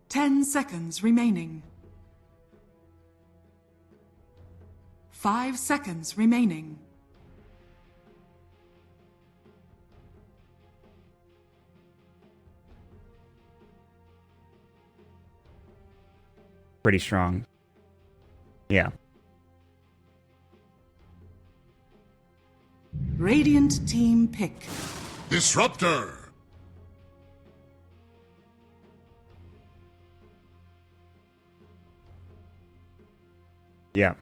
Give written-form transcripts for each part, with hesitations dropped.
10 seconds remaining. 5 seconds remaining. Pretty strong. Yeah. Radiant team pick. Disruptor! Yeah.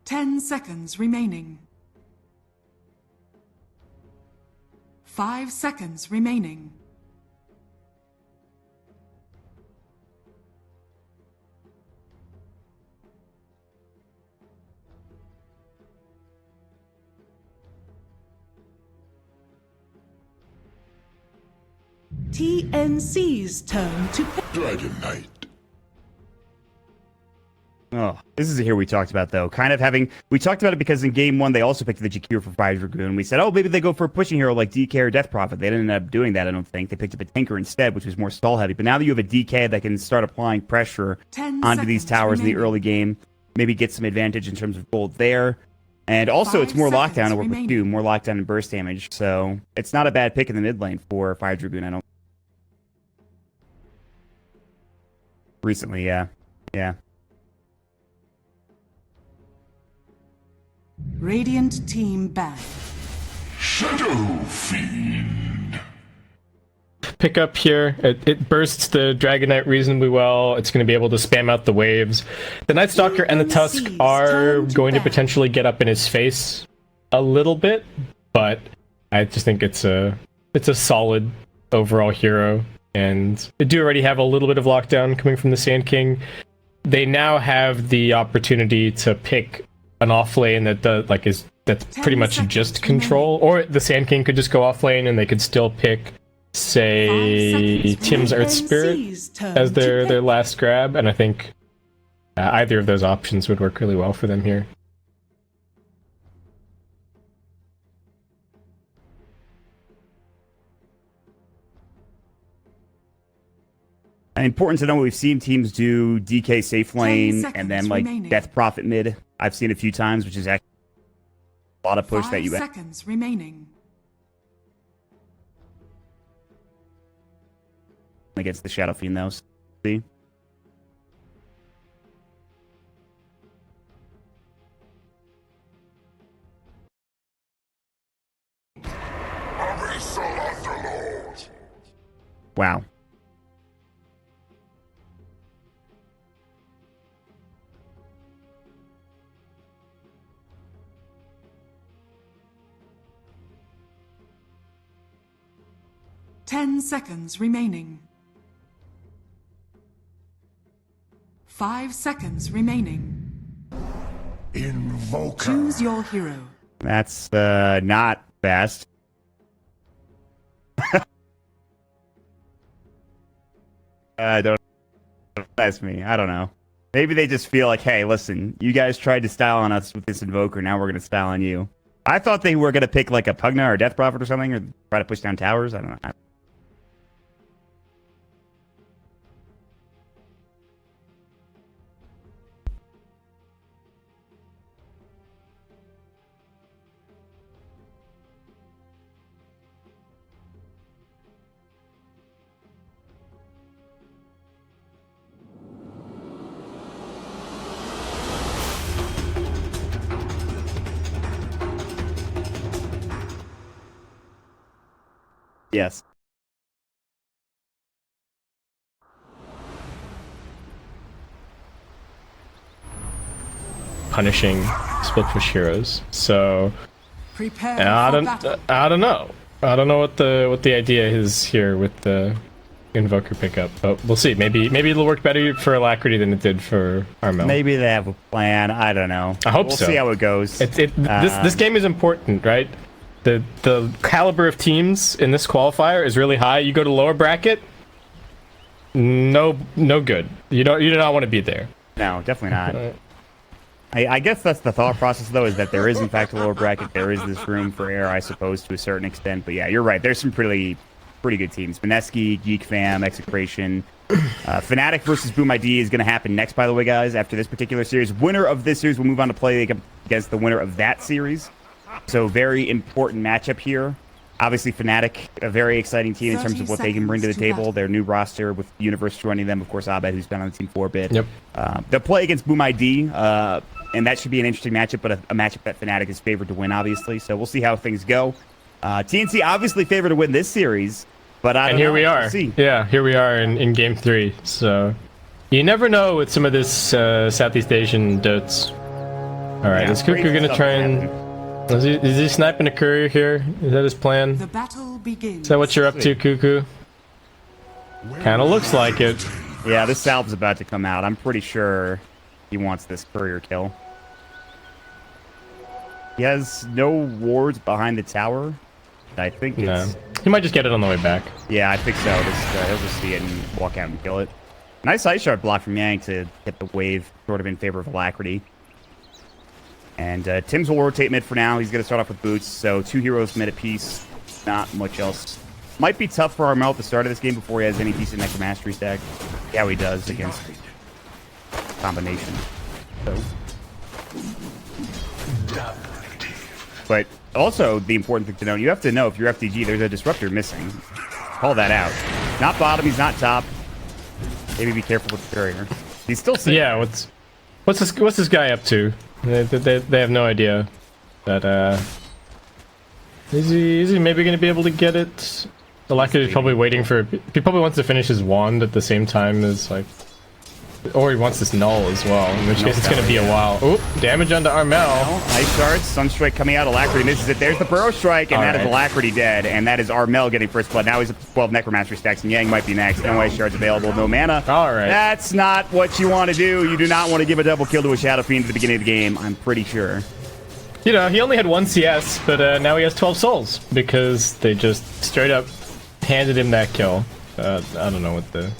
Ten seconds remaining. 5 seconds remaining. TNC's turn to pick. Dragon Knight. Oh, this is a hero we talked about, though. Kind of having... We talked about it because in Game 1, they also picked the GQ for 5 Dragoon. We said, oh, maybe they go for a pushing hero like DK or Death Prophet. They didn't end up doing that, I don't think. They picked up a Tinker instead, which was more stall-heavy. But now that you have a DK that can start applying pressure onto these towers in the early game, maybe get some advantage in terms of gold there. And also, it's more lockdown to work with you, more lockdown and burst damage. So it's not a bad pick in the mid lane for 5 Dragoon, I don't... Recently, yeah. Yeah. Radiant team back. Shadow Fiend. Pick up here. It bursts the Dragon Knight reasonably well. It's going to be able to spam out the waves. The Night Stalker and the Tusk are going to potentially get up in his face a little bit, but I just think it's a solid overall hero. And they do already have a little bit of lockdown coming from the Sand King. They now have the opportunity to pick an off lane that that's pretty much just control, or the Sand King could just go off lane and they could still pick, say, Tim's Earth Spirit as their last grab, and I think either of those options would work really well for them here. Important to know, we've seen teams do DK safe lane and then like remaining. Death Prophet mid. I've seen a few times, which is actually a lot of push that you have. 5 seconds remaining. Against the Shadow Fiend, though. See? Wow. Ten seconds remaining. 5 seconds remaining. Invoker. Choose your hero. That's not fast. Don't ask me. I don't know. Maybe they just feel like, hey, listen, you guys tried to style on us with this Invoker, now we're going to style on you. I thought they were going to pick like a Pugna or Death Prophet or something, or try to push down towers. I don't know. Yes. Punishing split push heroes. So Prepare I don't know. I don't know what the idea is here with the Invoker pickup, but we'll see. Maybe it'll work better for Alacrity than it did for Armel. Maybe they have a plan. I don't know. I hope so. We'll see how it goes. This game is important, right? The caliber of teams in this qualifier is really high. You go to lower bracket, no good. You do not want to be there. No, definitely not. I guess that's the thought process, though, is that there is, in fact, a lower bracket. There is this room for error, I suppose, to a certain extent. But yeah, you're right. There's some pretty good teams. Vineski, Geek Fam, Execration. Fnatic versus Boom ID is going to happen next, by the way, guys, after this particular series. Winner of this series will move on to play against the winner of that series. So very important matchup here. Obviously, Fnatic, a very exciting team in terms of what they can bring to the table. Their new roster with Universe joining them. Of course, Abed, who's been on the team for a bit. Yep. They'll play against Boom ID, and that should be an interesting matchup, but a matchup that Fnatic is favored to win, obviously. So we'll see how things go. TNC obviously favored to win this series, but I don't know. And here we are. We'll see. Yeah, here we are in Game 3. So you never know with some of this Southeast Asian dotes. All right, is Cuckoo going to try and... Is he sniping a courier here? Is that his plan? The battle begins. Is that what you're up to, Cuckoo? Kind of looks like it. Yeah, this salve's about to come out. I'm pretty sure he wants this courier kill. He has no wards behind the tower. I think it's... He might just get it on the way back. Yeah, I think so. He'll just see it and walk out and kill it. Nice ice shard block from Yang to get the wave sort of in favor of Alacrity. And Tim's will rotate mid for now. He's going to start off with boots. So 2 heroes mid apiece. Not much else. Might be tough for Armel at the start of this game before he has any decent Necromastery stack. Yeah, he does against combination. So. But also, the important thing to know, you have to know if you're FTG, there's a disruptor missing. Call that out. Not bottom, he's not top. Maybe be careful with the courier. He's still safe. Yeah, what's this guy up to? They have no idea. But is he maybe going to be able to get it? Alacrity is probably waiting for... He probably wants to finish his wand at the same time as, like... Or he wants this null as well, in which case it's going to be a while. Oh, damage onto Armel. Ice shards, Sunstrike coming out, Alacrity misses it. There's the Burrow Strike, and that is Alacrity dead, and that is Armel getting first blood. Now he's up to 12 Necromancer stacks, and Yang might be next. No ice shards available, no mana. Alright. That's not what you want to do. You do not want to give a double kill to a Shadow Fiend at the beginning of the game, I'm pretty sure. You know, he only had 1 CS, but now he has 12 souls, because they just straight up handed him that kill. I don't know what the...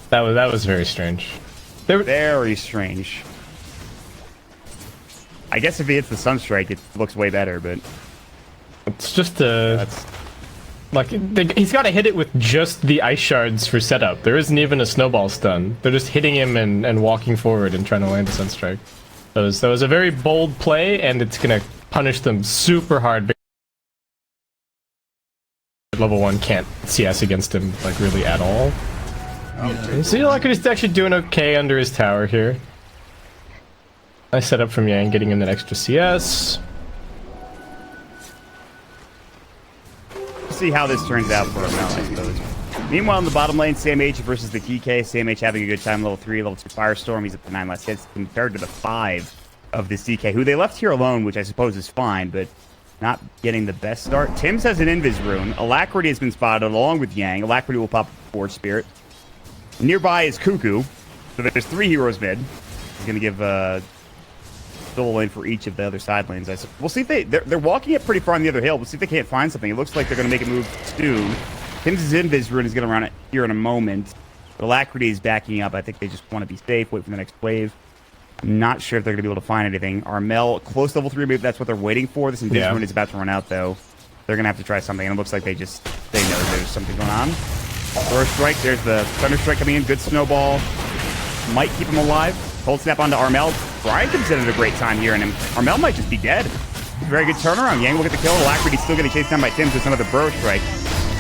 That was very strange. Very strange. I guess if he hits the Sunstrike, it looks way better, but... It's just like, he's got to hit it with just the ice shards for setup. There isn't even a snowball stun. They're just hitting him and walking forward and trying to land a Sunstrike. That was a very bold play, and it's going to punish them super hard. Level 1 can't CS against him, like, really at all. You see, Alacrity's actually doing okay under his tower here. Nice setup from Yang, getting him that extra CS. See how this turns out for him now, I suppose. Meanwhile, in the bottom lane, SamH versus the DK. SamH having a good time, level 3, level 2 Firestorm. He's up to 9 less hits compared to the 5 of this DK, who they left here alone, which I suppose is fine, but not getting the best start. Tim's has an Invis rune. Alacrity has been spotted along with Yang. Alacrity will pop Forge Spirit. Nearby is Cuckoo. So there's 3 heroes mid. He's going to give still a lane for each of the other side lanes. We'll see if they're walking it pretty far on the other hill. We'll see if they can't find something. It looks like they're going to make a move soon. Tim's Invis rune is going to run it here in a moment. But Alacrity is backing up. I think they just want to be safe, wait for the next wave. I'm not sure if they're going to be able to find anything. Armel, close level 3, maybe that's what they're waiting for. This Invis rune is about to run out, though. They're going to have to try something, and it looks like they know there's something going on. First strike, there's the Thunder Strike coming in. Good snowball. Might keep him alive. Cold snap onto Armel. Brian comes in at a great time here, and Armel might just be dead. Very good turnaround. Yang will get the kill. Alacrity's still getting chased down by Tim, so it's another Burrow Strike.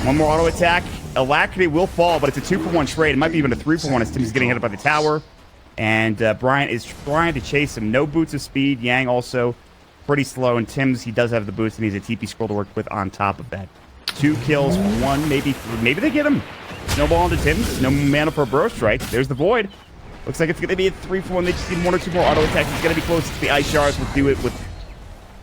One more auto attack. Alacrity will fall, but it's a 2-for-1 trade. It might be even a 3-for-1 as Tim's getting hit by the tower. And Brian is trying to chase him. No boots of speed. Yang also pretty slow, and Tim's, he does have the boost, and he's a TP scroll to work with on top of that. 2 kills, 1, maybe they get him. Snowball into Tim's. No mana for a Burrow Strike. There's the Void. Looks like it's going to be a 3-for-1. They just need 1 or 2 more auto attacks. It's going to be close to the Ice Shards. We'll do it with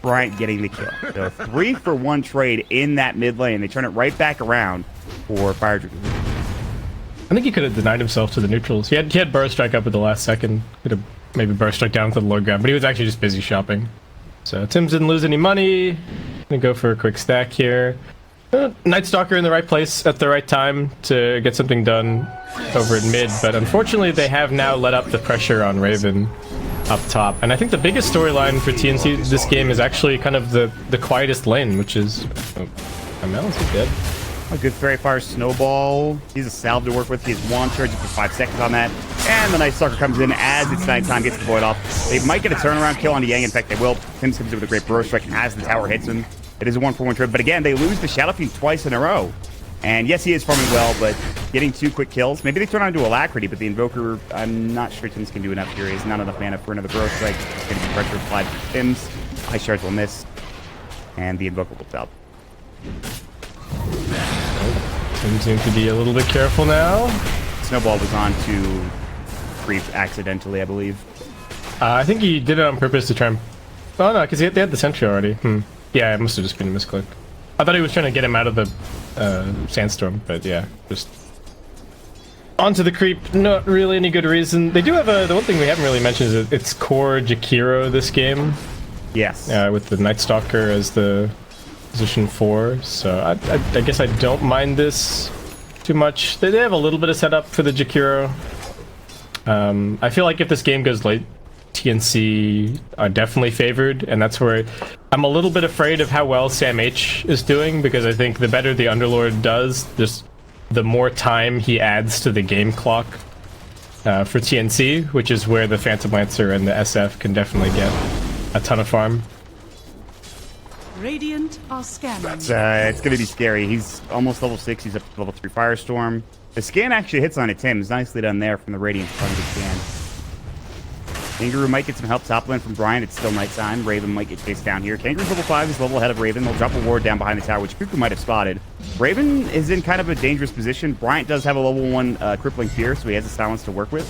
Bryant getting the kill. So 3-for-1 trade in that mid lane. They turn it right back around for Fire Dragoon. I think he could have denied himself to the neutrals. He had Burrow Strike up at the last second. Could have maybe Burrow Strike down to the low ground, but he was actually just busy shopping. So Tim's didn't lose any money. Gonna go for a quick stack here. Night Stalker in the right place at the right time to get something done over at mid, but unfortunately they have now let up the pressure on Raven. up top. And I think the biggest storyline for TNC this game is actually kind of the quietest lane, which is... Oh, Amel, is he dead? A good Fairy Fire Snowball. He's a salve to work with. He has one charge for 5 seconds on that. And the Night Stalker comes in as it's nighttime, gets the Void off. They might get a turnaround kill on Yang. In fact, they will. Tims comes in with a great Burrow Strike as the tower hits him. It is a 1-for-1 trip. But again, they lose the Shadow Fiend twice in a row. And yes, he is farming well, but getting 2 quick kills. Maybe they turn on to Alacrity, but the Invoker, I'm not sure Tims can do enough here. He's not enough mana for another Burrow Strike. It's going to be pressure applied to Tims. Ice Shards will miss. And the Invoker will top. Tim seems to be a little bit careful now. Snowball was on to creep accidentally, I believe. I think he did it on purpose to try and... Oh no, because they had the sentry already. Yeah, it must have just been a misclick. I thought he was trying to get him out of the sandstorm, but yeah, just... Onto the creep, not really any good reason. They do have the one thing we haven't really mentioned is it's core Jakiro this game. Yes. With the Night Stalker as the position 4, so I guess I don't mind this too much. They have a little bit of setup for the Jakiro. I feel like if this game goes late, TNC are definitely favored, and that's where I'm a little bit afraid of how well Sam H is doing, because I think the better the Underlord does, just the more time he adds to the game clock for TNC, which is where the Phantom Lancer and the SF can definitely get a ton of farm. Radiant are scanning. It's going to be scary. He's almost level 6. He's up to level 3 Firestorm. The scan actually hits on it, Tim's. Nicely done there from the Radiant front of the scan. Kangaroo might get some help top lane from Brian. It's still nighttime. Raven might get chased down here. Kangaroo's level 5. He's level ahead of Raven. They'll drop a ward down behind the tower, which Cuckoo might have spotted. Raven is in kind of a dangerous position. Bryant does have a level 1 crippling fear, so he has a silence to work with.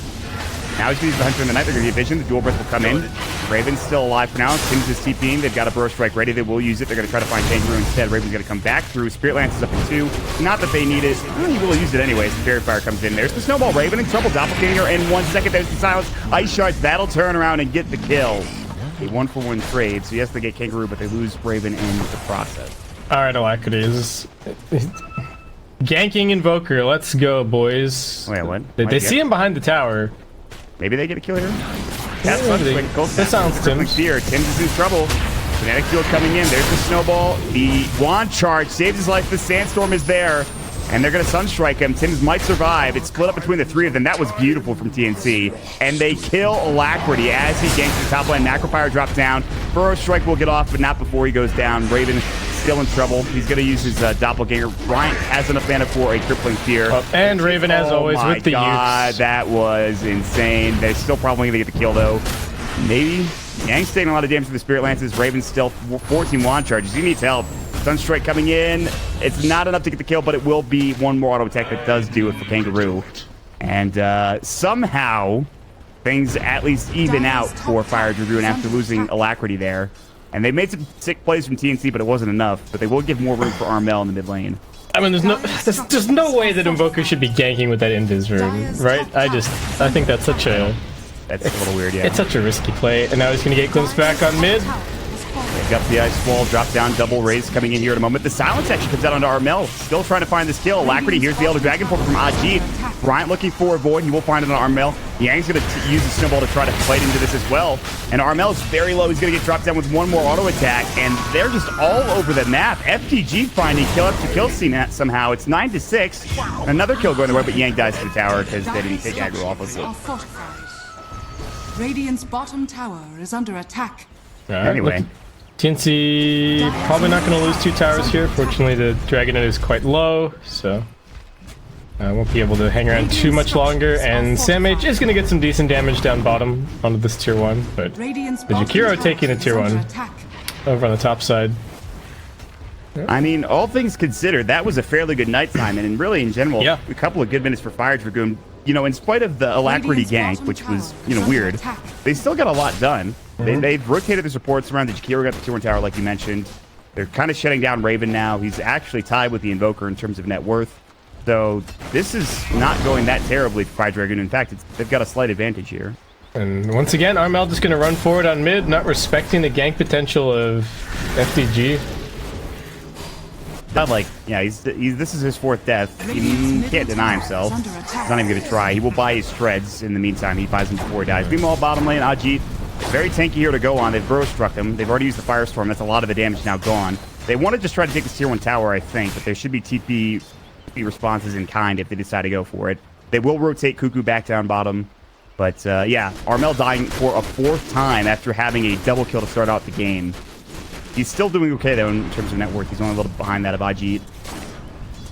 Now he's going to use the Hunter in the Night. They're going to get vision. The Dual Breath will come in. Raven's still alive for now. Tim's is TPing. They've got a Burrow Strike ready. They will use it. They're going to try to find Kangaroo instead. Raven's going to come back through. Spirit Lance is up in 2. Not that they need it. He will use it anyways. The Fairy Fire comes in. There's the Snowball. Raven in trouble. Doppelganger in 1 second. There's the silence. Ice Shards. That'll turn around and get the kill. A 1-for-1 trade. So yes, they get Kangaroo, but they lose Raven in the process. Alright, Alacrity. Ganking Invoker. Let's go, boys. Wait, what? They see him behind the tower. Maybe they get a kill here. That's That sounds Tim's. Fear. Tim's is in trouble. Kinetic field coming in. There's the Snowball. The Wand Charge saves his life. The Sandstorm is there. And they're going to Sunstrike him. Tim's might survive. It's split up between the 3 of them. That was beautiful from TNC. And they kill Alacrity as he ganks the top lane. Macrofire drops down. Burrow Strike will get off, but not before he goes down. Raven still in trouble. He's going to use his Doppelganger. Bryant has enough mana for a crippling fear. And Raven, as always, with the use. That was insane. They're still probably going to get the kill, though. Maybe. Yang's taking a lot of damage from the Spirit Lances. Raven's still 14 Wand Charges. He needs help. Sunstrike coming in. It's not enough to get the kill, but it will be one more auto attack that does do it for Kangaroo. And somehow, things at least even out for Fire Dragoon after losing Alacrity there. And they made some sick plays from TNC, but it wasn't enough. But they will give more room for Armel in the mid lane. I mean, there's no way that Invoker should be ganking with that Invis rune, right? I think that's such a... That's a little weird, yeah. It's such a risky play. And now he's going to get glimpsed back on mid. They've got the Ice Wall, drop down, double raise coming in here in a moment. The silence actually comes out onto Armel. Still trying to find this kill. Alacrity, here's the Elder Dragon Portal from Ajit. Bryant looking for a void. He will find it on Armel. Yang's going to use the Snowball to try to fight into this as well. And Armel's very low. He's going to get dropped down with one more auto attack. And they're just all over the map. FTG finding kill after kill scene somehow. It's 9-6. Another kill going the way, but Yang dies to the tower because they didn't take aggro off of it. Radiant's bottom tower is under attack. Anyway. TNC probably not going to lose 2 towers here. Fortunately, the Dragonet is quite low, so I won't be able to hang around too much longer. And Sam H is going to get some decent damage down bottom onto this tier 1, but the Jakiro taking the tier 1 over on the top side. I mean, all things considered, that was a fairly good nighttime, and really in general, a couple of good minutes for Fire Dragoon. You know, in spite of the Alacrity gank, which was, weird, they still got a lot done. They've rotated the supports around. The Jakiro got the tier 1 tower, like you mentioned. They're kind of shutting down Raven now. He's actually tied with the Invoker in terms of net worth. So this is not going that terribly for Fire Dragoon. In fact, they've got a slight advantage here. And once again, Armel just going to run forward on mid, not respecting the gank potential of FDG. Not like, this is his 4th death. He can't deny himself. He's not even going to try. He will buy his shreds in the meantime. He buys them before he dies. Meanwhile, bottom lane, Ajit Very tanky here to go on. They've burrow struck him. They've already used the Firestorm. That's a lot of the damage now gone. They want to just try to take this tier 1 tower, I think, but there should be TP responses in kind if they decide to go for it. They will rotate Cuckoo back down bottom. But, yeah, Armel dying for a 4th time after having a double kill to start out the game. He's still doing okay, though, in terms of net worth. He's only a little behind that of Ajit.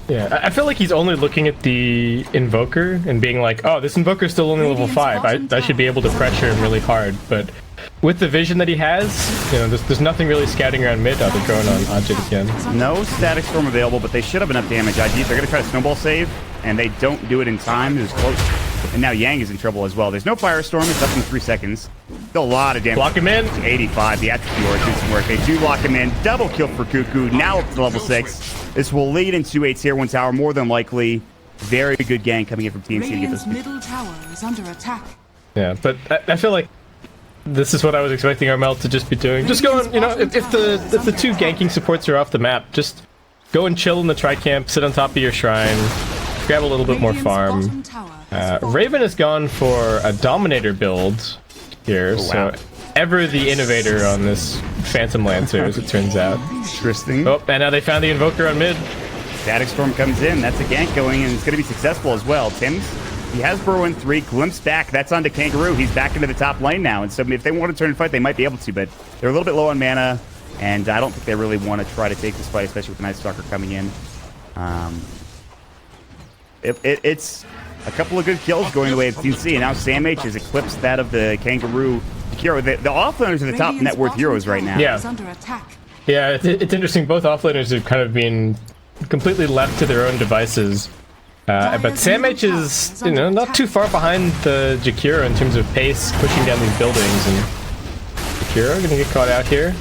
Yeah, I feel like he's only looking at the Invoker and being like, oh, this Invoker's still only level 5. I should be able to pressure him really hard. But with the vision that he has, you know, there's nothing really scouting around mid other going on Ajit again. No static storm available, but they should have enough damage. Ajit, they're going to try to snowball save, and they don't do it in time. It was close. And now Yang is in trouble as well. There's no Firestorm. It's up in 3 seconds. Still a lot of damage. Lock him in. 85. The attribute origin did some work. They do lock him in. Double kill for Cuckoo. Now up to level 6. This will lead into a tier 1 tower, more than likely. Very good gang coming in from TNC to get Radiant's this. middle tower is under attack. Yeah, but I feel like this is what I was expecting Armel to just be doing. Just going, you know, if the 2 ganking supports are off the map, just go and chill in the tri-camp, sit on top of your shrine, grab a little bit more farm. Raven has gone for a Dominator build here, so ever the innovator on this Phantom Lancer, as it turns out. Interesting. Oh, and now they found the Invoker on mid. Static Storm comes in. That's a gank going, and it's going to be successful as well. Tim's, he has Burrow in 3. Glimpse back. That's onto Kangaroo. He's back into the top lane now, and so if they want to turn and fight, they might be able to, but they're a little bit low on mana, and I don't think they really want to try to take this fight, especially with the Night Stalker coming in. It's a couple of good kills going the way of TNC, and now Sam H has eclipsed that of the Kangaroo hero. The offlaners are the top net worth heroes right now. Yeah. Yeah, it's interesting. Both offlaners have kind of been completely left to their own devices. But Sam H is, you know, not too far behind the Jakiro in terms of pace, pushing down these buildings. And Jakiro gonna get caught out here.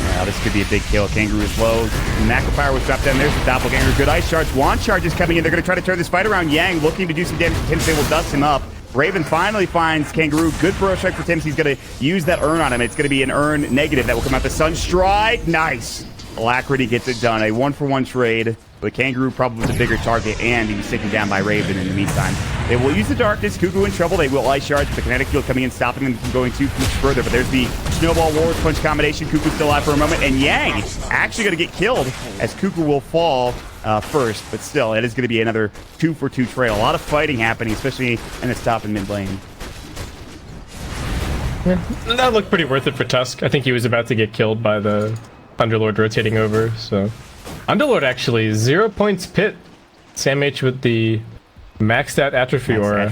Now this could be a big kill. Kangaroo is low. Macropire was dropped down. There's the doppelganger. Good ice charge. Wand charge is coming in. They're going to try to turn this fight around. Yang looking to do some damage to Tims. They will dust him up. Raven finally finds Kangaroo. Good burrow strike for Tims. He's going to use that urn on him. It's going to be an urn negative that will come out. The Sunstrike. Nice. Alacrity gets it done. A 1-for-1 trade. But Kangaroo probably was a bigger target, and he was taken down by Raven in the meantime. They will use the darkness. Cuckoo in trouble. They will ice charge. The kinetic field coming in, stopping them from going too much further. But there's the snowball warrior punch combination. Cuckoo's still alive for a moment, and Yang actually going to get killed as Cuckoo will fall first. But still, it is going to be another 2-for-2 trade. A lot of fighting happening, especially in this top and mid lane. Yeah, that looked pretty worth it for Tusk. I think he was about to get killed by the Underlord rotating over, so... Underlord actually, 0 points pit. Sam H with the maxed out atrophy aura.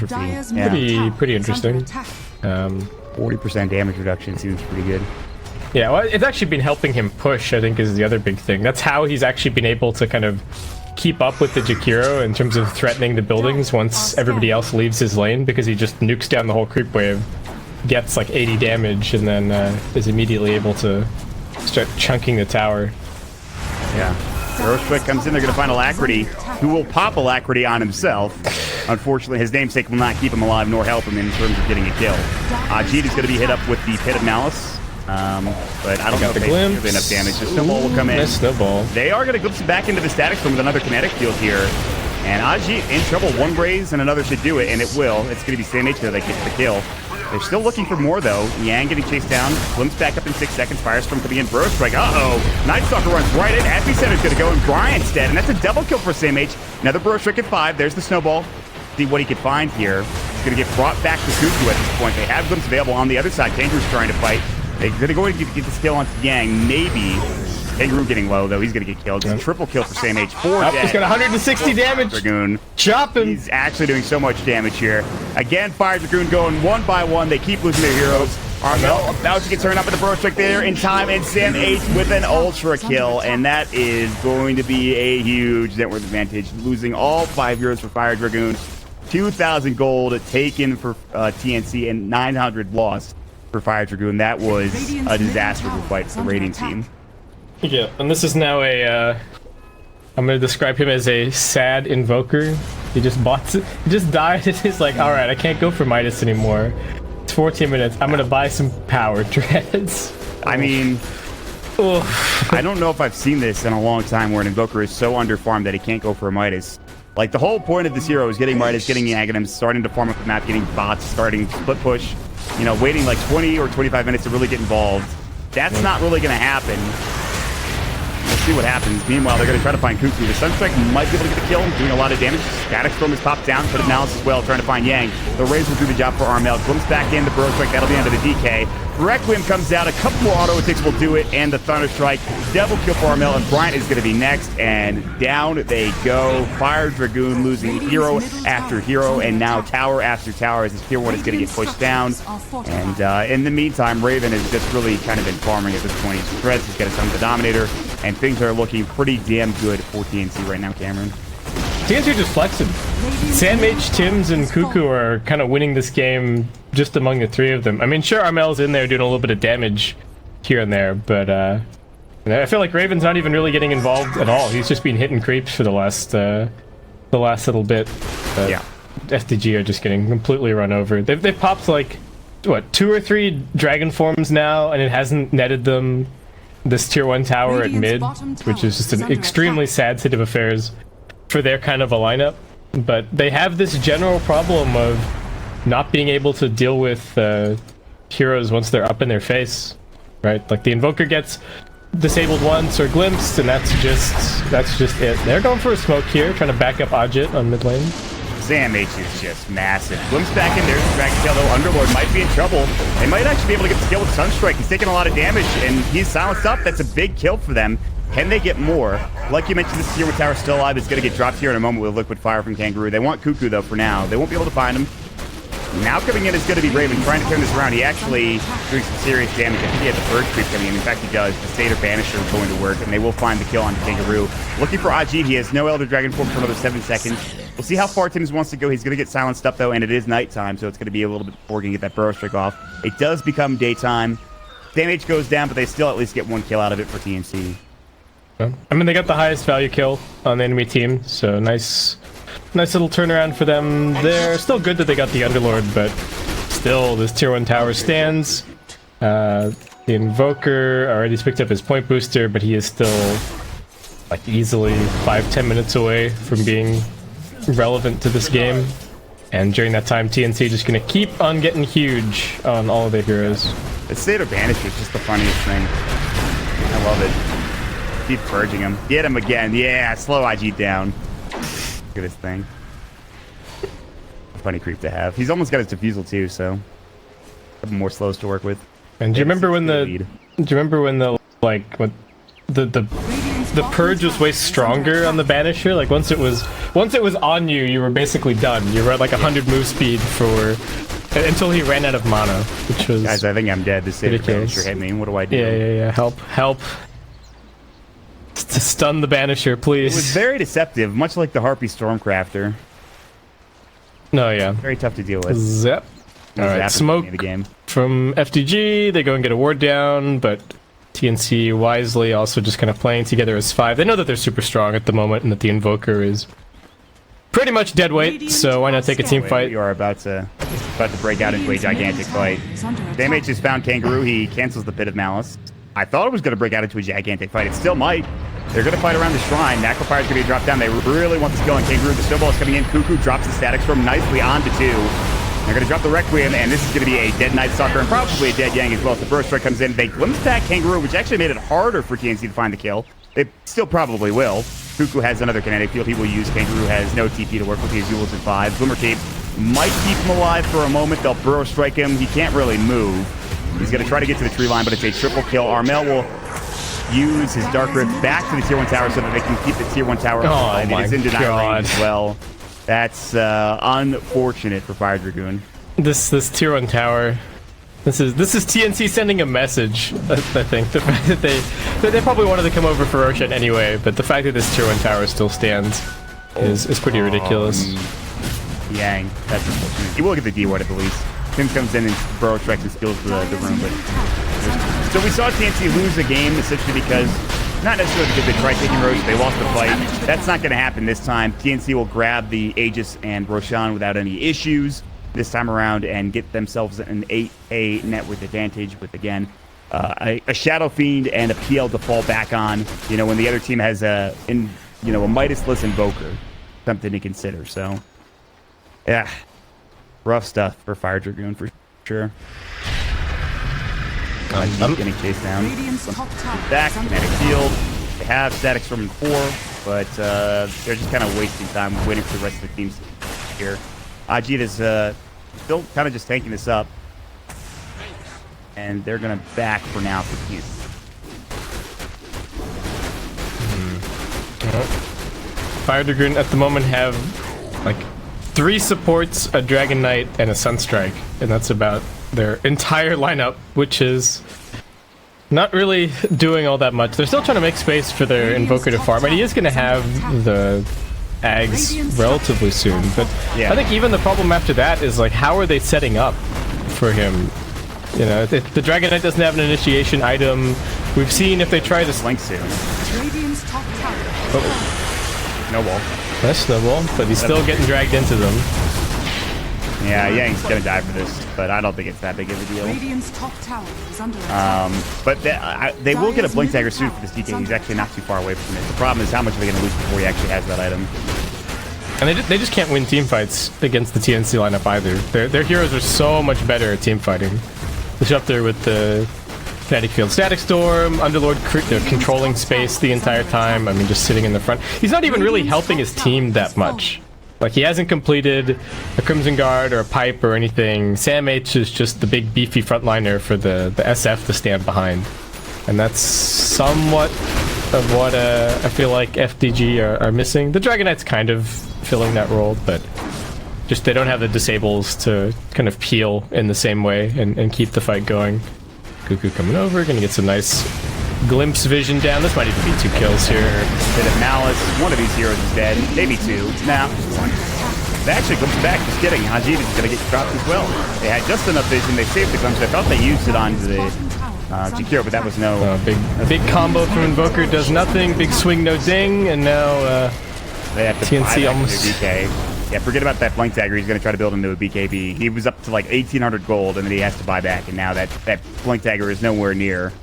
Yeah. Pretty interesting. 40% damage reduction seems pretty good. Yeah, well, it's actually been helping him push, I think, is the other big thing. That's how he's actually been able to kind of keep up with the Jakiro in terms of threatening the buildings once everybody else leaves his lane, because he just nukes down the whole creep wave, gets like 80 damage, and then is immediately able to start chunking the tower. Yeah. Earthquake comes in. They're going to find Alacrity, who will pop Alacrity on himself. Unfortunately, his namesake will not keep him alive nor help him in terms of getting a kill. Ajit is going to be hit up with the Pit of Malice. But I don't know if they have enough damage. The snowball will come in. Nice snowball. They are going to glimpse back into the static storm with another kinetic field here. And Ajit in trouble. One raise and another should do it, and it will. It's going to be Sam H that gets the kill. They're still looking for more, though. Yang getting chased down. Glimpse back up in 6 seconds. Firestorm coming in. Burrow strike. Uh-oh. Night Stalker runs right in. Epicenter is going to go, and Bryant's dead. And that's a double kill for Sam H. Another Burrow strike at 5. There's the snowball. See what he can find here. He's going to get brought back to Cuckoo at this point. They have glimpse available on the other side. Kangaroo's trying to fight. They're going to go and get this kill onto Yang. Maybe. Kangaroo getting low, though. He's going to get killed. Just triple kill for Sam H. 4 dead. He's got 160 damage. Dragoon. Chop him. He's actually doing so much damage here. Again, Fire Dragoon going one by one. They keep losing their heroes. Armel about to get turned up at the burrow strike there in time, and Sam H with an ultra kill, and that is going to be a huge net worth advantage. Losing all 5 heroes for Fire Dragoon. 2,000 gold taken for TNC, and 900 lost for Fire Dragoon. That was a disaster to fight for the Radiant team. Yeah, and this is now a, I'm going to describe him as a sad invoker. He just he just died, and he's like, alright, I can't go for Midas anymore. It's 14 minutes, I'm going to buy some power dreads. I mean, I don't know if I've seen this in a long time where an invoker is so underfarmed that he can't go for a Midas. Like, the whole point of this hero is getting Midas, getting the Aghanims, starting to farm up the map, getting bots, starting split push. you know, waiting like 20 or 25 minutes to really get involved. That's not really going to happen. We'll see what happens. Meanwhile, they're going to try to find Cuckoo. The Sunstrike might be able to get the kill, doing a lot of damage. Static Storm is popped down, put Malice as well, trying to find Yang. The Raze will do the job for Armel. Glimpse back in the Bro Strike. That'll be under the DK. Requiem comes out. A couple more auto attacks will do it, and the Thunder Strike. Devil kill for Armel, and Bryant is going to be next. And down they go. Fire Dragoon losing hero after hero, and now tower after tower as this tier 1 is going to get pushed down. And in the meantime, Raven has just really kind of been farming at this point. Stress has got his own Dominator, and things are looking pretty damn good for TNC right now, Cameron. TNC are just flexing. Sandmage, Tims, and Cuckoo are kind of winning this game just among the three of them. I mean, sure, Armel's in there doing a little bit of damage here and there, but I feel like Raven's not even really getting involved at all. He's just been hitting creeps for the last little bit. Yeah. FDG are just getting completely run over. They've popped like, what, 2 or 3 dragon forms now, and it hasn't netted them this tier 1 tower at mid, which is just an extremely sad state of affairs for their kind of a lineup. But they have this general problem of not being able to deal with heroes once they're up in their face, right? Like the Invoker gets disabled once or glimpsed, and that's just it. They're going for a smoke here, trying to back up Ajit on mid lane. Sam H is just massive. Glimpse back in there. Dragon Tail, though. Underlord might be in trouble. They might actually be able to get the kill with Sunstrike. He's taking a lot of damage, and he's silenced up. That's a big kill for them. Can they get more? Like you mentioned, this tier 1 tower still alive. It's going to get dropped here in a moment with Liquid Fire from Kangaroo. They want Cuckoo, though, for now. They won't be able to find him. Now coming in is going to be Raven, trying to turn this around. He actually doing some serious damage. I think he has the Purge creep coming in. In fact, he does. The Seder Banisher is going to work, and they will find the kill on Kangaroo. Looking for Ajit. He has no Elder Dragon form for another 7 seconds. We'll see how far Tims wants to go. He's going to get silenced up, though, and it is nighttime, so it's going to be a little bit before we can get that Burrow Strike off. It does become daytime. Damage goes down, but they still at least get 1 kill out of it for TNC. I mean, they got the highest value kill on the enemy team, so nice little turnaround for them there. Still good that they got the Underlord, but still, this tier 1 tower stands. The Invoker already picked up his point booster, but he is still like easily 5-10 minutes away from being relevant to this game. And during that time, TNC just gonna keep on getting huge on all of their heroes. The Seder Banisher is just the funniest thing. I love it. Keep purging him. Get him again. Yeah, slow IG down. Look at this thing. A funny creep to have. He's almost got his defusal too, so a couple more slows to work with. And do you remember when the like what the purge was way stronger on the Banisher? Like once it was on you, you were basically done. You were at like 100 move speed for until he ran out of mana, which was guys. I think I'm dead. This Banisher hit me. What do I do? Yeah. Help. To stun the Banisher, please. It was very deceptive, much like the Harpy Stormcrafter. No, yeah. Very tough to deal with. Zep. Alright, smoke the game from FDG. They go and get a ward down, but TNC wisely also just kind of playing together as 5. They know that they're super strong at the moment and that the Invoker is pretty much dead weight, so why not take a team fight? You are about to break out into a gigantic fight. Damage has found Kangaroo. He cancels the Pit of Malice. I thought it was going to break out into a gigantic fight. It still might. They're going to fight around the shrine. Necrofire's going to be dropped down. They really want this kill on Kangaroo. The snowball is coming in. Cuckoo drops the Static Storm nicely onto 2. They're going to drop the Requiem, and this is going to be a dead Night Stalker and probably a dead Yang as well. So the Burst Strike comes in. They glimpse back Kangaroo, which actually made it harder for TNC to find the kill. They still probably will. Cuckoo has another kinetic field he will use. Kangaroo has no TP to work with. He has duels in 5. Glimmer Cape might keep him alive for a moment. They'll Burrow Strike him. He can't really move. He's going to try to get to the tree line, but it's a triple kill. Armel will use his Dark Rift back to the tier 1 tower so that they can keep the tier 1 tower alive. It is in deny range as well. That's unfortunate for Fire Dragoon. This tier 1 tower. This is TNC sending a message. I think the fact that they probably wanted to come over for Roshan anyway, but the fact that this tier 1 tower still stands is pretty ridiculous. Yang, that's unfortunate. He will get the D ward at the least. Tim comes in and Burrow strikes and steals the room, but so we saw TNC lose the game essentially because not necessarily because they tried taking Rosh, they lost the fight. That's not going to happen this time. TNC will grab the Aegis and Roshan without any issues this time around and get themselves an 8A net worth advantage with, again, a Shadow Fiend and a PL to fall back on, you know, when the other team has a Midas-less Invoker, something to consider. So, yeah, rough stuff for Fire Dragoon for Sure. Getting chased down. Radiant's top tower Back, is under kinetic attack. shield. They have static storm in 4, but they're just kind of wasting time waiting for the rest of the teams here. Ajit is still kind of just tanking this up. And they're going to back for now for Q. Fire Dragoon at the moment have like 3 supports, a Dragon Knight, and a Sunstrike, and that's about their entire lineup, which is not really doing all that much. They're still trying to make space for their Invoker to farm, and he is going to have the Ags relatively soon, but Yeah. I think even the problem after that is like, how are they setting up for him? You know, the Dragon Knight doesn't have an initiation item. We've seen if they try to Link soon. Radiant's top tower. Snowball. That's Snowball, but he's still getting dragged into them. Yeah, Yang's going to die for this, but I don't think it's that big of a deal. Radiant's top tower is under attack. But they will get a Blink Dagger soon for this DK. He's actually not too far away from it. The problem is how much are they going to lose before he actually has that item. And they just can't win team fights against the TNC lineup either. Their heroes are so much better at team fighting. Disruptor with the Kinetic Field, Static Storm, Underlord controlling space the entire time. I mean, just sitting in the front. He's not even really helping his team that much. Like, he hasn't completed a Crimson Guard or a Pipe or anything. Sam H is just the big beefy frontliner for the SF to stand behind. And that's somewhat of what I feel like FDG are missing. The Dragon Knight's kind of filling that role, but just they don't have the disables to kind of peel in the same way and keep the fight going. Cuckoo coming over, gonna get some nice glimpse vision down. This might even be 2 kills here. Bit of Malice. One of these heroes is dead. Maybe 2. Now, they actually comes back. Just kidding. Hajid is going to get dropped as well. They had just enough vision. They saved the glimpse. I thought they used it onto the GQ, but that was no... Big combo from Invoker does nothing. Big swing, no ding. And now they have to TNC buy back almost... their BK. Yeah, forget about that Blink Dagger. He's going to try to build into a BKB. He was up to like 1,800 gold, and then he has to buy back. And now that Blink Dagger is nowhere near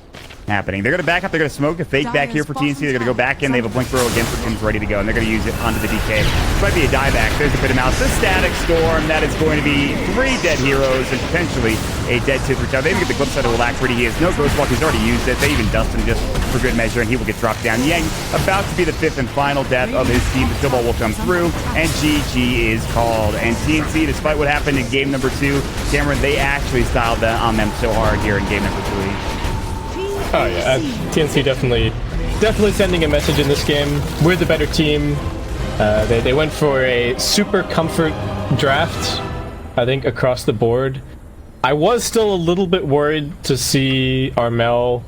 happening. They're going to back up. They're going to smoke a fake back here for TNC. They're going to go back in. They have a Blink Throw again for Tim's ready to go, and they're going to use it onto the DK. This might be a dieback. There's a bit of mouse. The Static Storm. That is going to be 3 dead heroes and potentially a dead Tidbridge. They even get the Glimpse out of Alacrity. He has no Ghost Walk. He's already used it. They even dust him just for good measure, and he will get dropped down. Yang about to be the 5th and final death of his team. The Snowball will come through, and GG is called. And TNC, despite what happened in game number 2, Cameron, they actually styled on them so hard here in game number 3. Oh yeah, TNC definitely sending a message in this game. We're the better team. They went for a super comfort draft, I think, across the board. I was still a little bit worried to see Armel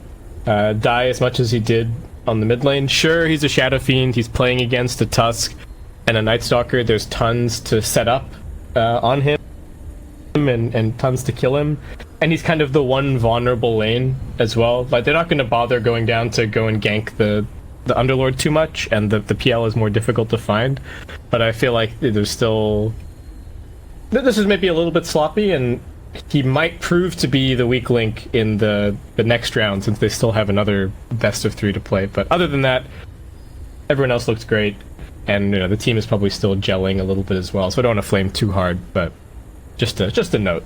die as much as he did on the mid lane. Sure, he's a Shadow Fiend. He's playing against a Tusk and a Night Stalker. There's tons to set up on him and tons to kill him. And he's kind of the one vulnerable lane as well. Like, they're not going to bother going down to go and gank the Underlord too much, and the PL is more difficult to find. But I feel like there's still... This is maybe a little bit sloppy, and he might prove to be the weak link in the next round, since they still have another best of 3 to play. But other than that, everyone else looks great, and the team is probably still gelling a little bit as well. So I don't want to flame too hard, but just a note.